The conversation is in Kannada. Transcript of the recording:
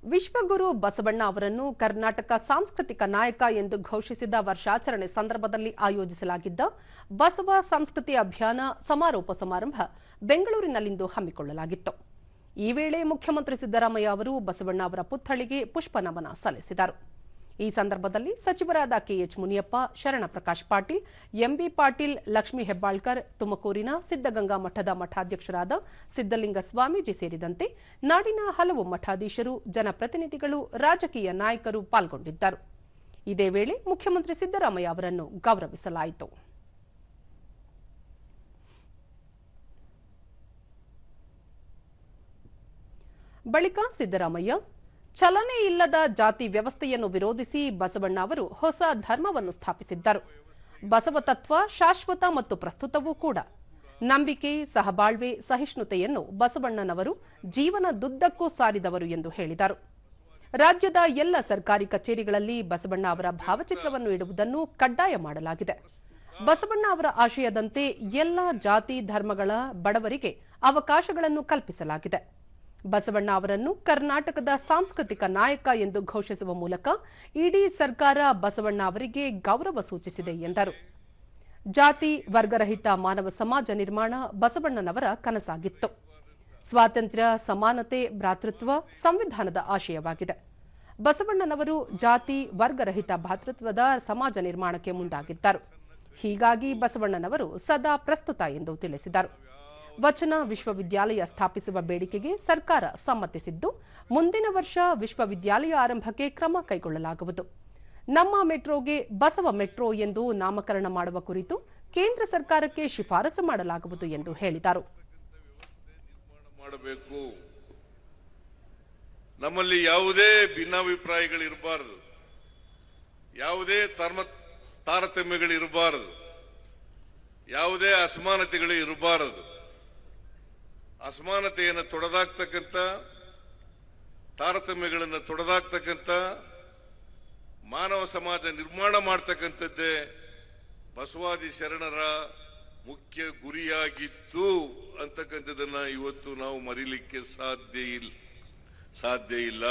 ವಿಶ್ವಗುರು ಬಸವಣ್ಣ ಅವರನ್ನು ಕರ್ನಾಟಕ ಸಾಂಸ್ಕೃತಿಕ ನಾಯಕ ಎಂದು ಘೋಷಿಸಿದ ವರ್ಷಾಚರಣೆ ಸಂದರ್ಭದಲ್ಲಿ ಆಯೋಜಿಸಲಾಗಿದ್ದ ಬಸವ ಸಂಸ್ಕೃತಿ ಅಭಿಯಾನ ಸಮಾರೋಪ ಸಮಾರಂಭ ಬೆಂಗಳೂರಿನಲ್ಲಿಂದು ಹಮ್ಮಿಕೊಳ್ಳಲಾಗಿತ್ತು. ಈ ವೇಳೆ ಮುಖ್ಯಮಂತ್ರಿ ಸಿದ್ದರಾಮಯ್ಯ ಅವರು ಬಸವಣ್ಣ ಅವರ ಪುತ್ಥಳಿಗೆ ಪುಷ್ಪ ನಮನ ಸಲ್ಲಿಸಿದರು. ಈ ಸಂದರ್ಭದಲ್ಲಿ ಸಚಿವರಾದ ಕೆಎಚ್ ಮುನಿಯಪ್ಪ, ಶರಣ ಪ್ರಕಾಶ್ ಪಾಟೀಲ್, ಎಂಬಿ ಪಾಟೀಲ್, ಲಕ್ಷ್ಮೀ ಹೆಬ್ಬಾಳ್ಕರ್, ತುಮಕೂರಿನ ಸಿದ್ದಗಂಗಾ ಮಠದ ಮಠಾಧ್ಯಕ್ಷರಾದ ಸಿದ್ದಲಿಂಗ ಸ್ವಾಮೀಜಿ ಸೇರಿದಂತೆ ನಾಡಿನ ಹಲವು ಮಠಾಧೀಶರು, ಜನಪ್ರತಿನಿಧಿಗಳು, ರಾಜಕೀಯ ನಾಯಕರು ಪಾಲ್ಗೊಂಡಿದ್ದರು. ಇದೇ ವೇಳೆ ಮುಖ್ಯಮಂತ್ರಿ ಸಿದ್ದರಾಮಯ್ಯ ಅವರನ್ನು ಗೌರವಿಸಲಾಯಿತು. ಬಳಿಕ ಸಿದ್ದರಾಮಯ್ಯ, ಚಲನೆ ಇಲ್ಲದ ಜಾತಿ ವ್ಯವಸ್ಥೆಯನ್ನು ವಿರೋಧಿಸಿ ಬಸವಣ್ಣ ಅವರು ಹೊಸ ಧರ್ಮವನ್ನು ಸ್ಥಾಪಿಸಿದ್ದರು. ಬಸವ ತತ್ವ ಶಾಶ್ವತ ಮತ್ತು ಪ್ರಸ್ತುತವೂ ಕೂಡ. ನಂಬಿಕೆ, ಸಹಬಾಳ್ವೆ, ಸಹಿಷ್ಣುತೆಯನ್ನು ಬಸವಣ್ಣನವರು ಜೀವನದುದ್ದಕ್ಕೂ ಸಾರಿದವರು ಎಂದು ಹೇಳಿದರು. ರಾಜ್ಯದ ಎಲ್ಲ ಸರ್ಕಾರಿ ಕಚೇರಿಗಳಲ್ಲಿ ಬಸವಣ್ಣ ಅವರ ಭಾವಚಿತ್ರವನ್ನು ಇಡುವುದನ್ನು ಕಡ್ಡಾಯ ಮಾಡಲಾಗಿದೆ. ಬಸವಣ್ಣ ಅವರ ಆಶಯದಂತೆ ಎಲ್ಲ ಜಾತಿ ಧರ್ಮಗಳ ಬಡವರಿಗೆ ಅವಕಾಶಗಳನ್ನು ಕಲ್ಪಿಸಲಾಗಿದೆ. ಬಸವಣ್ಣ ಅವರನ್ನು ಕರ್ನಾಟಕದ ಸಾಂಸ್ಕೃತಿಕ ನಾಯಕ ಎಂದು ಘೋಷಿಸುವ ಮೂಲಕ ಇಡೀ ಸರ್ಕಾರ ಬಸವಣ್ಣ ಅವರಿಗೆ ಗೌರವ ಸೂಚಿಸಿದೆ ಎಂದರು. ಜಾತಿ ವರ್ಗರಹಿತ ಮಾನವ ಸಮಾಜ ನಿರ್ಮಾಣ ಬಸವಣ್ಣನವರ ಕನಸಾಗಿತ್ತು. ಸ್ವಾತಂತ್ರ್ಯ, ಸಮಾನತೆ, ಭ್ರಾತೃತ್ವ ಸಂವಿಧಾನದ ಆಶಯವಾಗಿದೆ. ಬಸವಣ್ಣನವರು ಜಾತಿ ವರ್ಗರಹಿತ ಭ್ರಾತೃತ್ವದ ಸಮಾಜ ನಿರ್ಮಾಣಕ್ಕೆ ಮುಂದಾಗಿದ್ದರು. ಹೀಗಾಗಿ ಬಸವಣ್ಣನವರು ಸದಾ ಪ್ರಸ್ತುತ ಎಂದು ತಿಳಿಸಿದರು. ವಚನ ವಿಶ್ವವಿದ್ಯಾಲಯ ಸ್ಥಾಪಿಸುವ ಬೇಡಿಕೆಗೆ ಸರ್ಕಾರ ಸಮ್ಮತಿಸಿದ್ದು, ಮುಂದಿನ ವರ್ಷ ವಿಶ್ವವಿದ್ಯಾಲಯ ಆರಂಭಕ್ಕೆ ಕ್ರಮ ಕೈಗೊಳ್ಳಲಾಗುವುದು. ನಮ್ಮ ಮೆಟ್ರೋಗೆ ಬಸವ ಮೆಟ್ರೋ ಎಂದು ನಾಮಕರಣ ಮಾಡುವ ಕುರಿತು ಕೇಂದ್ರ ಸರ್ಕಾರಕ್ಕೆ ಶಿಫಾರಸು ಮಾಡಲಾಗುವುದು ಎಂದು ಹೇಳಿದರು. ನಮ್ಮಲ್ಲಿ ಯಾವುದೇ ಭಿನ್ನಾಭಿಪ್ರಾಯಗಳಿರಬಾರದು, ಯಾವುದೇ ತಾರತಮ್ಯಗಳಿರಬಾರದು, ಯಾವುದೇ ಅಸಮಾನತೆಗಳು ಇರಬಾರದು. ಅಸಮಾನತೆಯನ್ನು ತೊಡೆದಾಕ್ತಕ್ಕಂಥ, ತಾರತಮ್ಯಗಳನ್ನು ತೊಡೆದಾಕ್ತಕ್ಕಂಥ ಮಾನವ ಸಮಾಜ ನಿರ್ಮಾಣ ಮಾಡ್ತಕ್ಕಂಥದ್ದೇ ಬಸವಾದಿ ಶರಣರ ಮುಖ್ಯ ಗುರಿಯಾಗಿತ್ತು ಅಂತಕ್ಕಂಥದ್ದನ್ನ ಇವತ್ತು ನಾವು ಮರೀಲಿಕ್ಕೆ ಸಾಧ್ಯ ಇಲ್ಲ.